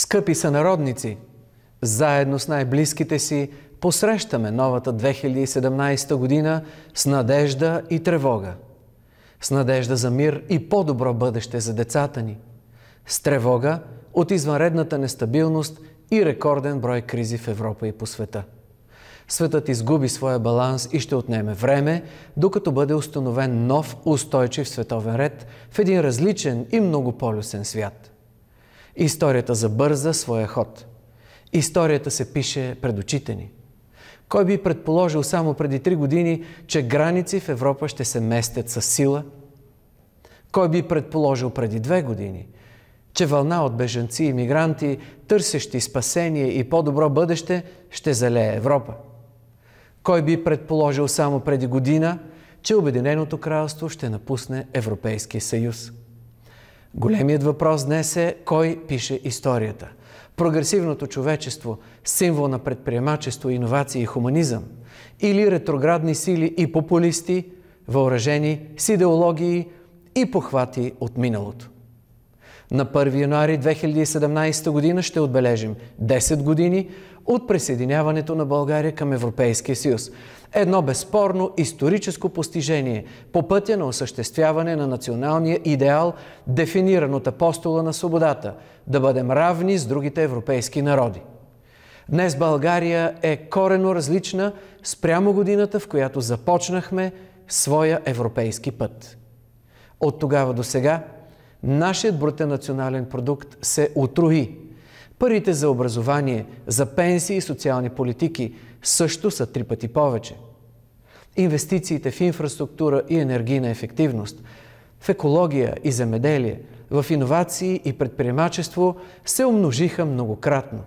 Скъпи сънародници, заедно с най-близките си посрещаме новата 2017 година с надежда и тревога. С надежда за мир и по-добро бъдеще за децата ни. С тревога от извънредната нестабилност и рекорден брой кризи в Европа и по света. Светът изгуби своя баланс и ще отнеме време, докато бъде установен нов устойчив световен ред в един различен и многополюсен свят. Историята забърза своя ход. Историята се пише пред очите ни. Кой би предположил само преди 3 години, че граници в Европа ще се местят със сила? Кой би предположил преди 2 години, че вълна от бежанци и мигранти, търсещи спасение и по-добро бъдеще, ще залее Европа? Кой би предположил само преди година, че Обединеното кралство ще напусне Европейския съюз? Големият въпрос днес е кой пише историята. Прогресивното човечество, символ на предприемачество, иновации и хуманизъм, или ретроградни сили и популисти, въоръжени с идеологии и похвати от миналото. На 1 януари 2017 година ще отбележим 10 години от присъединяването на България към Европейския съюз. Едно безспорно историческо постижение по пътя на осъществяване на националния идеал, дефиниран от апостола на свободата – да бъдем равни с другите европейски народи. Днес България е коренно различна спрямо годината, в която започнахме своя европейски път. От тогава до сега нашият брутен национален продукт се утрои. Парите за образование, за пенсии и социални политики също са 3 пъти повече. Инвестициите в инфраструктура и енергийна ефективност, в екология и земеделие, в иновации и предприемачество се умножиха многократно.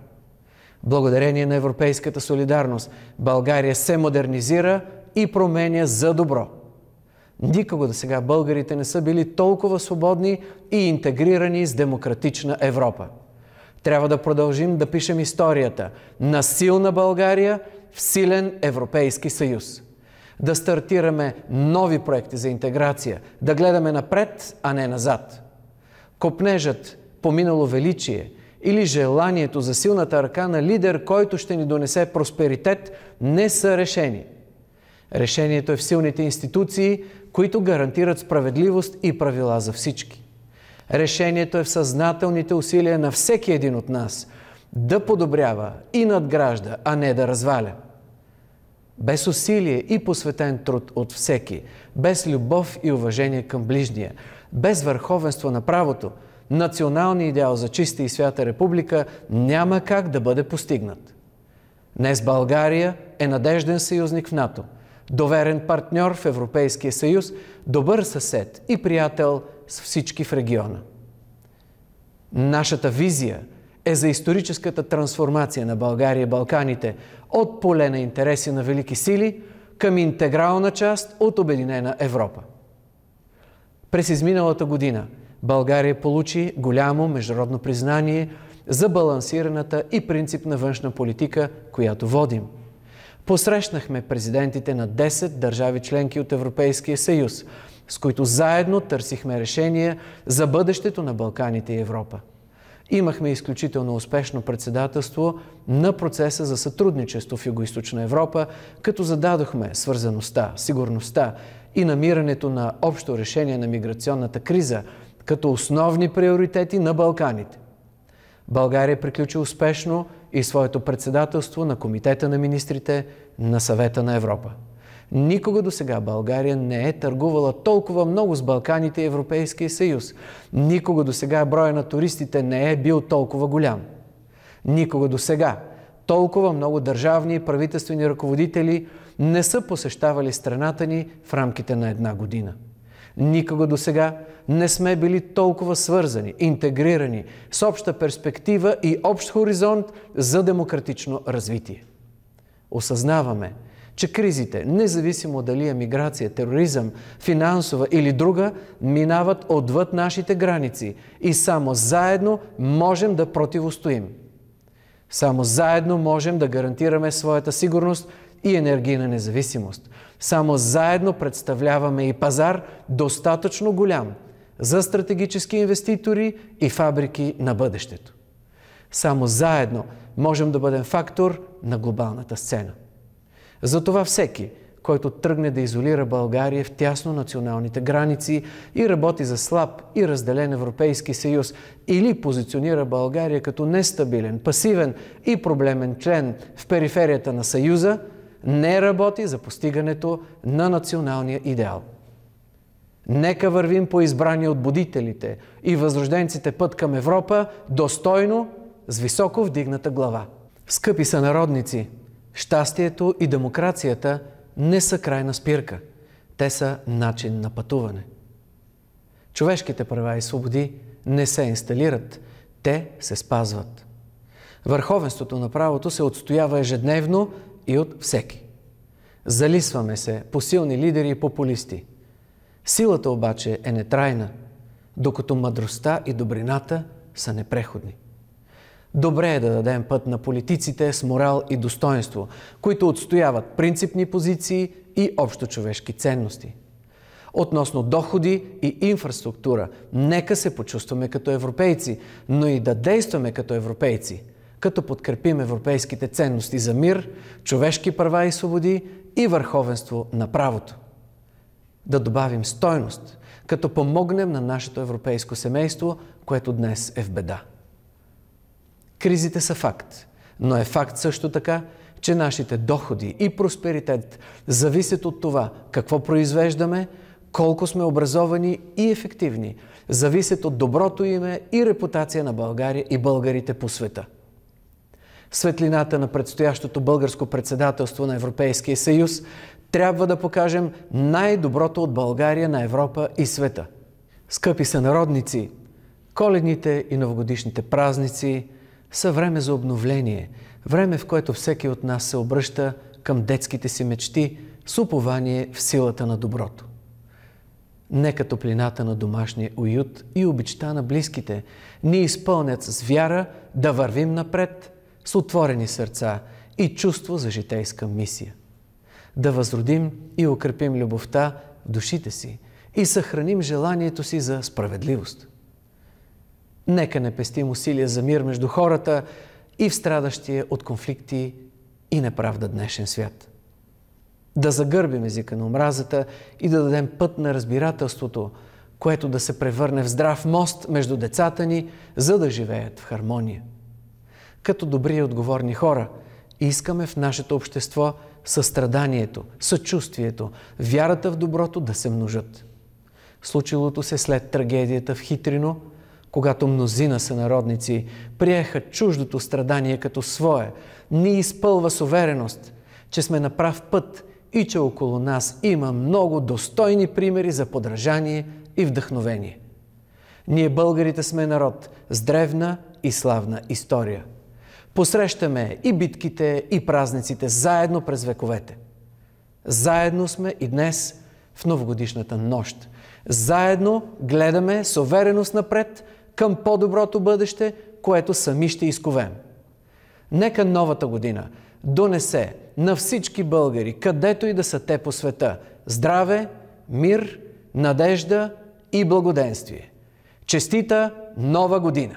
Благодарение на европейската солидарност, България се модернизира и променя за добро. Никога досега българите не са били толкова свободни и интегрирани с демократична Европа. Трябва да продължим да пишем историята на силна България в силен Европейски съюз. Да стартираме нови проекти за интеграция, да гледаме напред, а не назад. Копнежът по минало величие или желанието за силната ръка на лидер, който ще ни донесе просперитет, не са решени. Решението е в силните институции, които гарантират справедливост и правила за всички. Решението е в съзнателните усилия на всеки един от нас да подобрява и надгражда, а не да разваля. Без усилие и посветен труд от всеки, без любов и уважение към ближния, без върховенство на правото, националният идеал за чиста и свята република няма как да бъде постигнат. Днес България е надежден съюзник в НАТО, доверен партньор в Европейския съюз, добър съсед и приятел с всички в региона. Нашата визия е за историческата трансформация на България и Балканите от поле на интереси на велики сили към интегрална част от обединена Европа. През изминалата година България получи голямо международно признание за балансираната и принципна външна политика, която водим. Посрещнахме президентите на 10 държави членки от Европейския съюз, с които заедно търсихме решения за бъдещето на Балканите и Европа. Имахме изключително успешно председателство на процеса за сътрудничество в Югоизточна Европа, като зададохме свързаността, сигурността и намирането на общо решение на миграционната криза като основни приоритети на Балканите. България приключи успешно и своето председателство на Комитета на министрите на Съвета на Европа. Никога досега България не е търгувала толкова много с Балканите и Европейския съюз. Никога досега броя на туристите не е бил толкова голям. Никога досега толкова много държавни и правителствени ръководители не са посещавали страната ни в рамките на 1 година. Никога досега не сме били толкова свързани, интегрирани, с обща перспектива и общ хоризонт за демократично развитие. Осъзнаваме, че кризите, независимо дали е миграция, тероризъм, финансова или друга, минават отвъд нашите граници и само заедно можем да противостоим. Само заедно можем да гарантираме своята сигурност и енергийна независимост. Само заедно представляваме и пазар достатъчно голям за стратегически инвеститори и фабрики на бъдещето. Само заедно можем да бъдем фактор на глобалната сцена. Затова всеки, който тръгне да изолира България в тясно националните граници и работи за слаб и разделен Европейски съюз или позиционира България като нестабилен, пасивен и проблемен член в периферията на Съюза, не работи за постигането на националния идеал. Нека вървим по избрания от будителите и възрожденците път към Европа достойно, с високо вдигната глава. Скъпи сънародници, щастието и демокрацията не са крайна спирка. Те са начин на пътуване. Човешките права и свободи не се инсталират, те се спазват. Върховенството на правото се отстоява ежедневно и от всеки. Залисваме се по силни лидери и популисти. Силата обаче е нетрайна, докато мъдростта и добрината са непреходни. Добре е да дадем път на политиците с морал и достоинство, които отстояват принципни позиции и общочовешки ценности. Относно доходи и инфраструктура, нека се почувстваме като европейци, но и да действаме като европейци, като подкрепим европейските ценности за мир, човешки права и свободи и върховенство на правото. Да добавим стойност, като помогнем на нашето европейско семейство, което днес е в беда. Кризите са факт, но е факт също така, че нашите доходи и просперитет зависят от това какво произвеждаме, колко сме образовани и ефективни, зависят от доброто име и репутация на България и българите по света. Светлината на предстоящото българско председателство на Европейския съюз трябва да покажем най-доброто от България на Европа и света. Скъпи сънародници, коледните и новогодишните празници са време за обновление, време, в което всеки от нас се обръща към детските си мечти с упование в силата на доброто. Нека топлината на домашния уют и обичта на близките ни изпълнят с вяра да вървим напред с отворени сърца и чувство за житейска мисия. Да възродим и укрепим любовта в душите си и съхраним желанието си за справедливост. Нека не пестим усилия за мир между хората и в страдащия от конфликти и неправда днешен свят. Да загърбим езика на омразата и да дадем път на разбирателството, което да се превърне в здрав мост между децата ни, за да живеят в хармония. Като добри и отговорни хора, искаме в нашето общество състраданието, съчувствието, вярата в доброто да се множат. Случилото се след трагедията в Хитрино, когато мнозина сънародници приеха чуждото страдание като свое, ни изпълва с увереност, че сме на прав път и че около нас има много достойни примери за подражание и вдъхновение. Ние българите сме народ с древна и славна история. Посрещаме и битките, и празниците заедно през вековете. Заедно сме и днес в новогодишната нощ. Заедно гледаме с увереност напред към по-доброто бъдеще, което сами ще изковем. Нека новата година донесе на всички българи, където и да са те по света, здраве, мир, надежда и благоденствие. Честита Нова година!